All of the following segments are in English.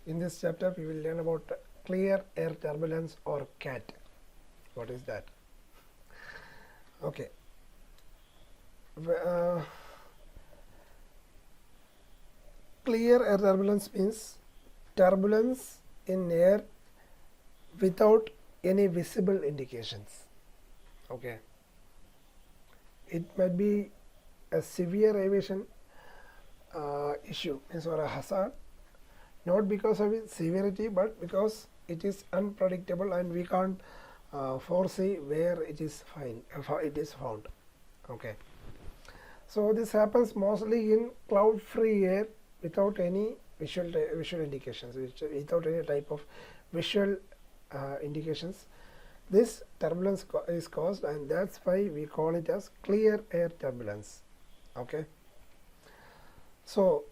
In this chapter we will learn about clear air turbulence or CAT. What is that? Okay. Clear air turbulence means turbulence in air without any visible indications. Okay. It might be a severe aviation issue, means or a hazard, not because of its severity but because it is unpredictable and we can't foresee where it is found. Okay. So this happens mostly in cloud-free air without any visual indications, without any type of visual indications. This turbulence is caused, and that's why we call it as clear air turbulence. Okay. So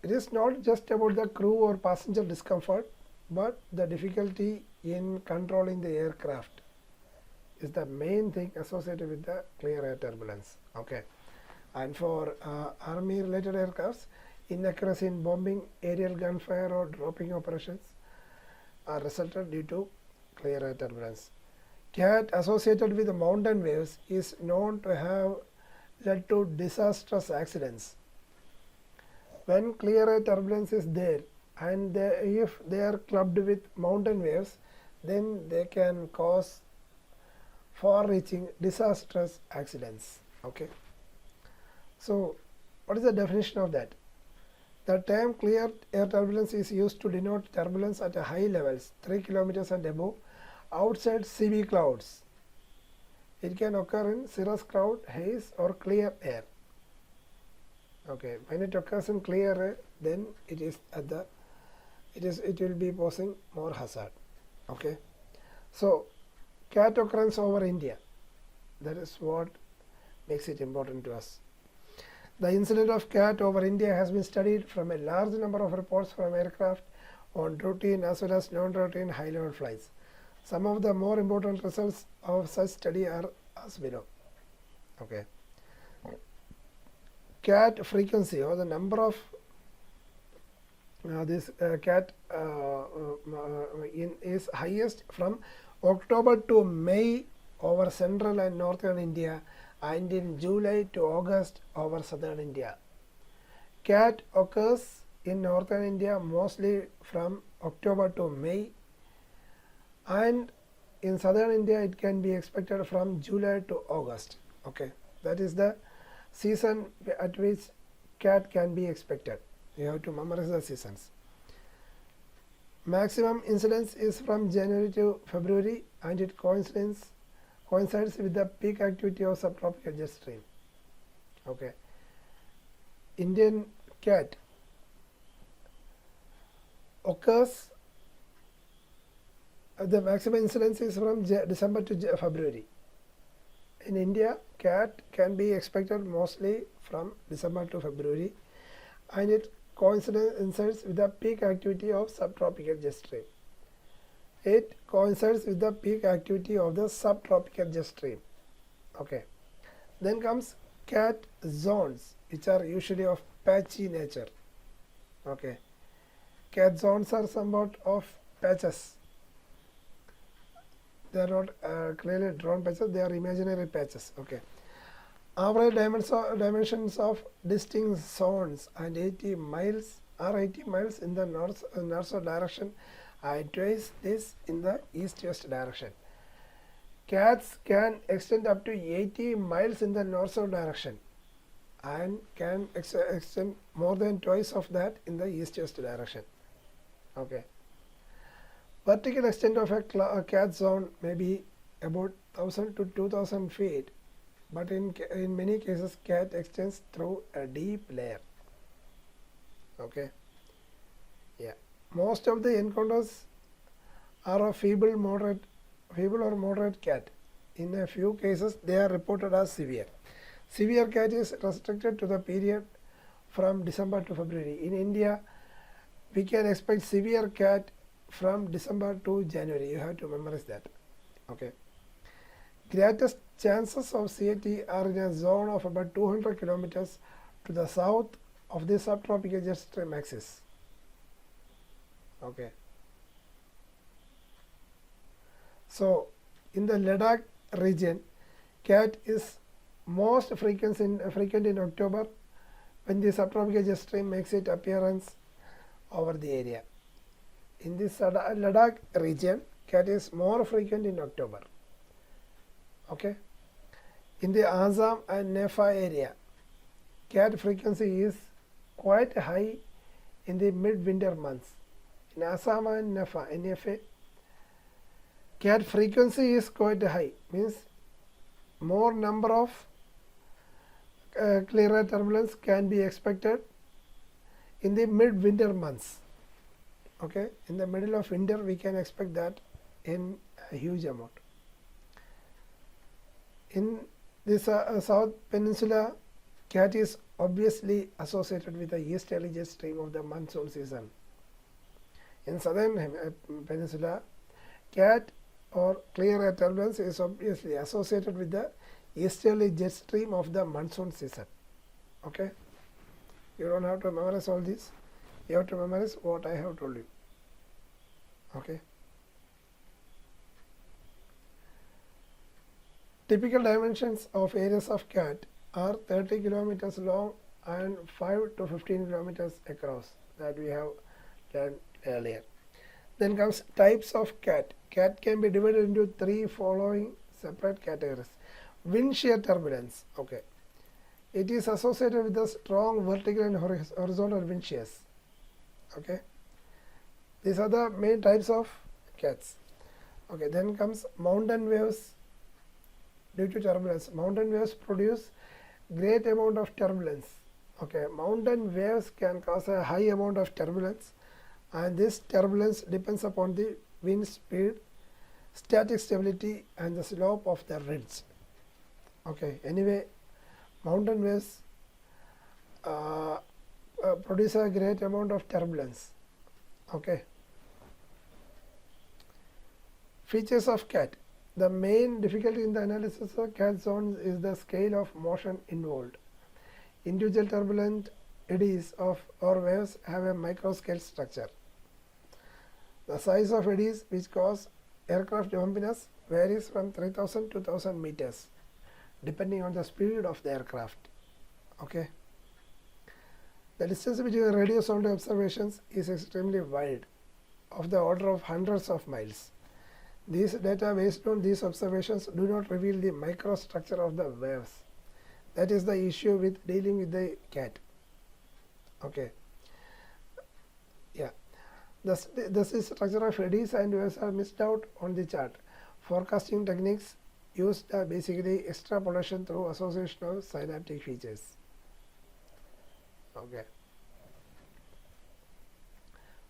it is not just about the crew or passenger discomfort, but the difficulty in controlling the aircraft is the main thing associated with the clear air turbulence. Okay. And for army related aircrafts, inaccuracy in bombing, aerial gunfire or dropping operations are resulted due to clear air turbulence. CAT associated with the mountain waves is known to have led to disastrous accidents. When clear air turbulence is there and if they are clubbed with mountain waves, then they can cause far-reaching disastrous accidents. Okay. So what is the definition of that? The term clear air turbulence is used to denote turbulence at a high levels, 3 kilometers and above, outside CV clouds. It can occur in cirrus cloud, haze or clear air. Okay, when it occurs in clear air, then it will be posing more hazard. Okay, so CAT occurrence over India, that is what makes it important to us. The incident of CAT over India has been studied from a large number of reports from aircraft on routine as well as non-routine high-level flights. Some of the more important results of such study are as below. Okay. CAT frequency, or the number of this CAT is highest from October to May over central and northern India, and in July to August over southern India. CAT occurs in northern India mostly from October to May, and in southern India it can be expected from July to August. Okay, that is the season at which CAT can be expected. You have to memorize the seasons. Maximum incidence is from January to February, and it coincides with the peak activity of subtropical jet stream. Okay. Indian CAT occurs, the maximum incidence is from December to February. In India, CAT can be expected mostly from December to February, and it coincides with the peak activity of subtropical jet stream. It coincides with the peak activity of the subtropical jet stream. Okay. Then comes CAT zones, which are usually of patchy nature. Okay. CAT zones are somewhat of patches. They are not clearly drawn patches, they are imaginary patches. Okay. Average dimensions of distinct zones and 80 miles in the north-south direction, and twice this in the east-west direction. CATs can extend up to 80 miles in the north-south direction and can extend more than twice of that in the east-west direction. Okay. Vertical extent of a CAT zone may be about 1000 to 2000 feet, but in many cases CAT extends through a deep layer. Okay. Yeah. Most of the encounters are of feeble or moderate CAT. In a few cases they are reported as severe. Severe CAT is restricted to the period from December to February. In India, we can expect severe CAT from December to January. You have to memorize that. Okay. Greatest chances of CAT are in a zone of about 200 kilometers to the south of the subtropical jet stream axis. Okay. So in the Ladakh region, cat is most frequent in October when the subtropical jet stream makes its appearance over the area. In this Ladakh region, cat is more frequent in October. Okay. In the Assam and Nepal area, cat frequency is quite high in the mid-winter months. In Assam and Nepal, NFA, cat frequency is quite high, means more number of clear air turbulence can be expected in the mid-winter months. Okay, in the middle of winter we can expect that in a huge amount. In this South Peninsula, cat is obviously associated with the easterly jet stream of the monsoon season. In Southern Peninsula, cat or clear air turbulence is obviously associated with the easterly jet stream of the monsoon season. Okay, you don't have to memorize all this, you have to memorize what I have told you. Okay. Typical dimensions of areas of cat are 30 kilometers long and 5 to 15 kilometers across, that we have learned earlier. Then comes types of cat. Cat can be divided into three following separate categories. Wind shear turbulence. Okay. It is associated with the strong vertical and horizontal wind shears. Okay. These are the main types of cats. Okay. Then comes mountain waves due to turbulence. Mountain waves produce great amount of turbulence. Okay. Mountain waves can cause a high amount of turbulence, and this turbulence depends upon the wind speed, static stability, and the slope of the ridge. Okay. Anyway, mountain waves produce a great amount of turbulence. Okay. Features of cat. The main difficulty in the analysis of cat zones is the scale of motion involved. Individual turbulent eddies or waves have a microscale structure. The size of eddies which cause aircraft bumpiness varies from 3000 to 1000 meters depending on the speed of the aircraft. Okay. The distance between radio sound observations is extremely wide, of the order of hundreds of miles. These data based on these observations do not reveal the microstructure of the waves. That is the issue with dealing with the cat. Okay. Yeah. The structure of eddies and waves are missed out on the chart. Forecasting techniques used are basically extrapolation through association of synaptic features. Okay.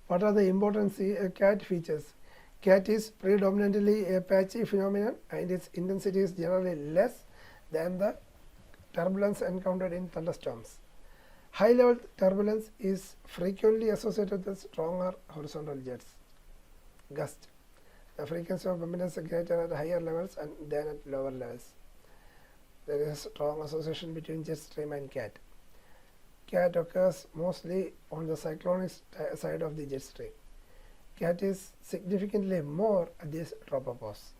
What are the important cat features? Cat is predominantly a patchy phenomenon and its intensity is generally less than the turbulence encountered in thunderstorms. High level turbulence is frequently associated with stronger horizontal jets. Gust. The frequency of bumpiness is greater at higher levels than at lower levels. There is a strong association between jet stream and cat. Cat occurs mostly on the cyclonic side of the jet stream. Cat is significantly more at this tropopause.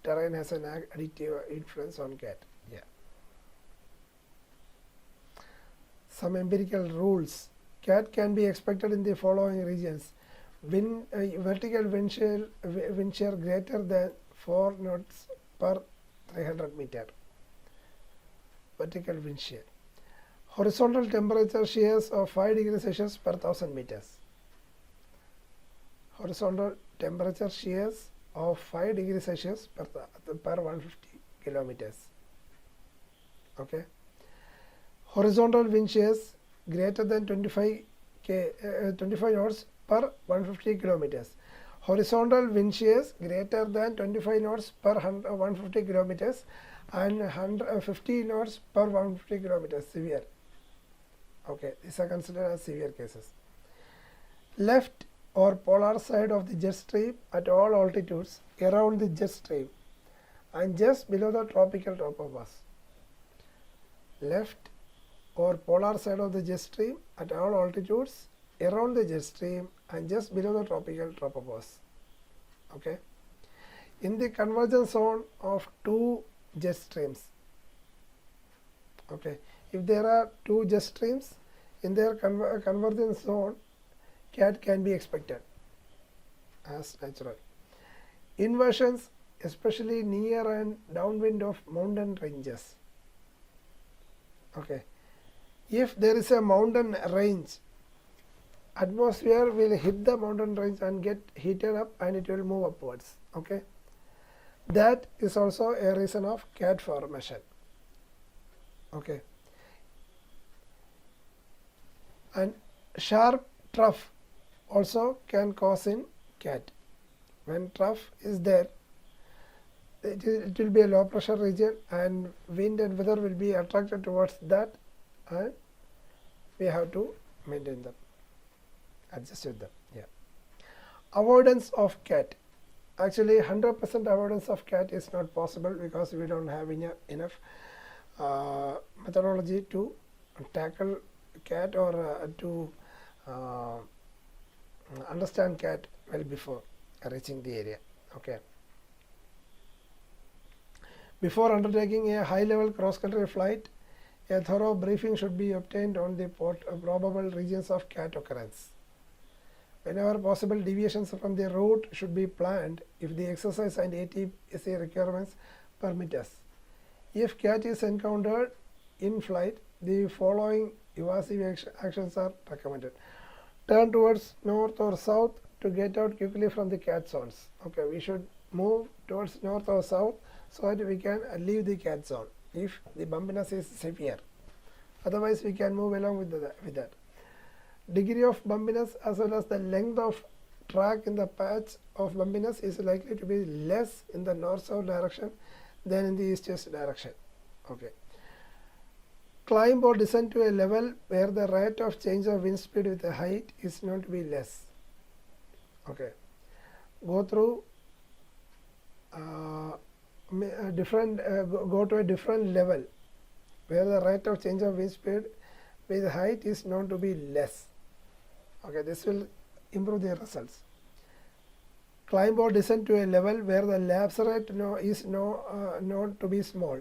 Terrain has an additive influence on cat. Yeah. Some empirical rules. Cat can be expected in the following regions. Vertical wind shear greater than 4 knots per 300 meter. Vertical wind shear. Horizontal temperature shears of 5 degrees Celsius per 1000 meters. Horizontal temperature shears of 5 degrees Celsius per 150 kilometers. Okay. Horizontal wind shears greater than 25 knots per 150 kilometers. Horizontal wind shears greater than 25 knots per 150 kilometers and 150 knots per 150 kilometers severe. Okay, these are considered as severe cases. Left or polar side of the jet stream at all altitudes around the jet stream and just below the tropical tropopause. Left or polar side of the jet stream at all altitudes around the jet stream and just below the tropical tropopause. Okay. In the convergence zone of two jet streams. Okay. If there are two jet streams in their convergence zone, cat can be expected as natural. Inversions, especially near and downwind of mountain ranges. Okay. If there is a mountain range, atmosphere will hit the mountain range and get heated up and it will move upwards. Okay. That is also a reason of cat formation. Okay. And sharp trough also can cause in cat. When trough is there, it will be a low pressure region and wind and weather will be attracted towards that, and we have to maintain them, adjust with them. Yeah. Avoidance of cat. Actually 100% avoidance of cat is not possible because we don't have enough methodology to tackle cat or to understand cat well before reaching the area. Okay. Before undertaking a high-level cross-country flight, a thorough briefing should be obtained on the probable regions of cat occurrence. Whenever possible, deviations from the route should be planned if the exercise and ATSA requirements permit us. If cat is encountered in flight, the following evasive actions are recommended. Turn towards north or south to get out quickly from the cat zones. Okay, we should move towards north or south so that we can leave the cat zone if the bumpiness is severe. Otherwise, we can move along with that. Degree of bumpiness as well as the length of track in the patch of bumpiness is likely to be less in the north-south direction than in the east-west direction. Okay. Climb or descend to a level where the rate of change of wind speed with the height is known to be less. Okay. Go through go to a different level where the rate of change of wind speed with height is known to be less. Okay, this will improve the results. Climb or descend to a level where the lapse rate is known to be small.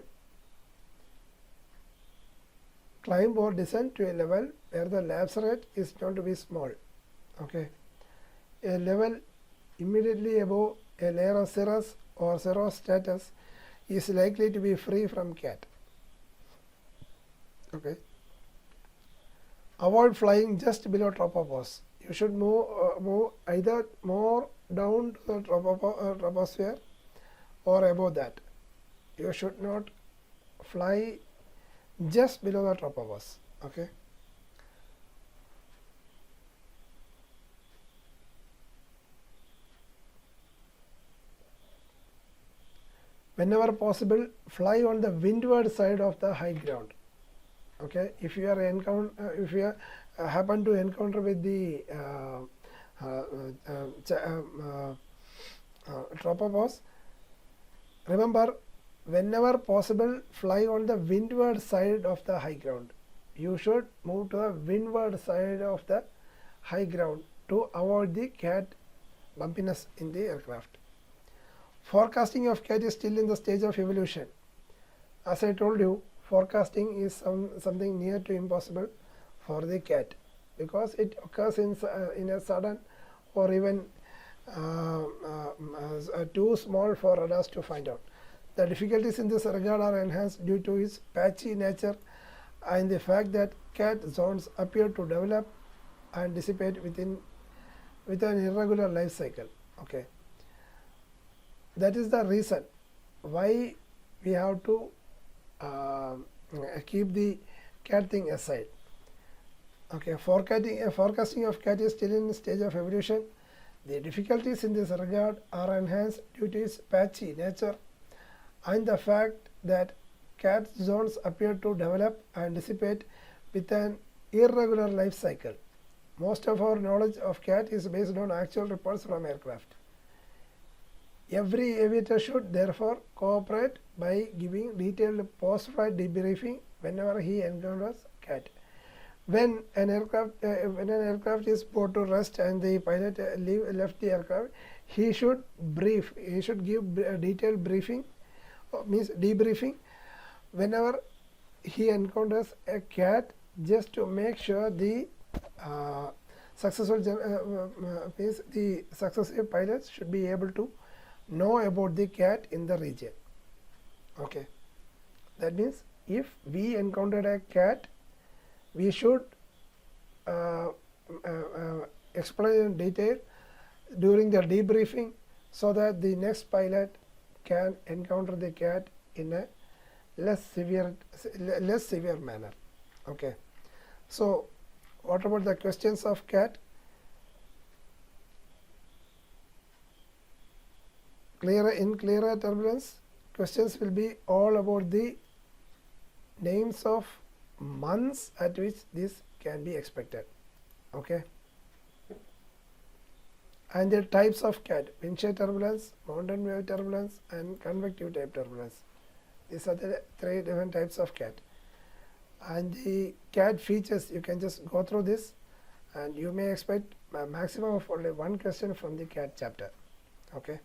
Climb or descend to a level where the lapse rate is known to be small. Okay. A level immediately above a layer of cirrus or cirrostratus is likely to be free from cat. Okay. Avoid flying just below tropopause. You should move either more down to the troposphere or above that. You should not fly just below the tropopause. Okay. Whenever possible, fly on the windward side of the high ground. Okay, if you are happen to encounter with the tropopause, remember, whenever possible, fly on the windward side of the high ground. You should move to the windward side of the high ground to avoid the cat bumpiness in the aircraft. Forecasting of cat is still in the stage of evolution. As I told you, forecasting is something near to impossible for the cat because it occurs in a sudden or even too small for radars to find out. The difficulties in this regard are enhanced due to its patchy nature and the fact that cat zones appear to develop and dissipate with an irregular life cycle. Okay. That is the reason why we have to keep the cat thing aside. Okay, forecasting of cat is still in the stage of evolution. The difficulties in this regard are enhanced due to its patchy nature and the fact that cat zones appear to develop and dissipate with an irregular life cycle. Most of our knowledge of cat is based on actual reports from aircraft. Every aviator should therefore cooperate by giving detailed post-flight debriefing whenever he encounters cat. when an aircraft is put to rest and the pilot left the aircraft, he should brief. He should give a detailed briefing, means debriefing, whenever he encounters a cat, just to make sure the means the successive pilots should be able to know about the cat in the region. Okay, that means if we encountered a cat, we should explain in detail during the debriefing, so that the next pilot can encounter the cat in a less severe manner. Okay, so what about the questions of cat? In clear turbulence, questions will be all about the names of months at which this can be expected. Okay, and the types of cat: wind shear turbulence, mountain wave turbulence, and convective type turbulence. These are the 3 different types of cat. And the cat features, you can just go through this, and you may expect a maximum of only 1 question from the cat chapter. Okay.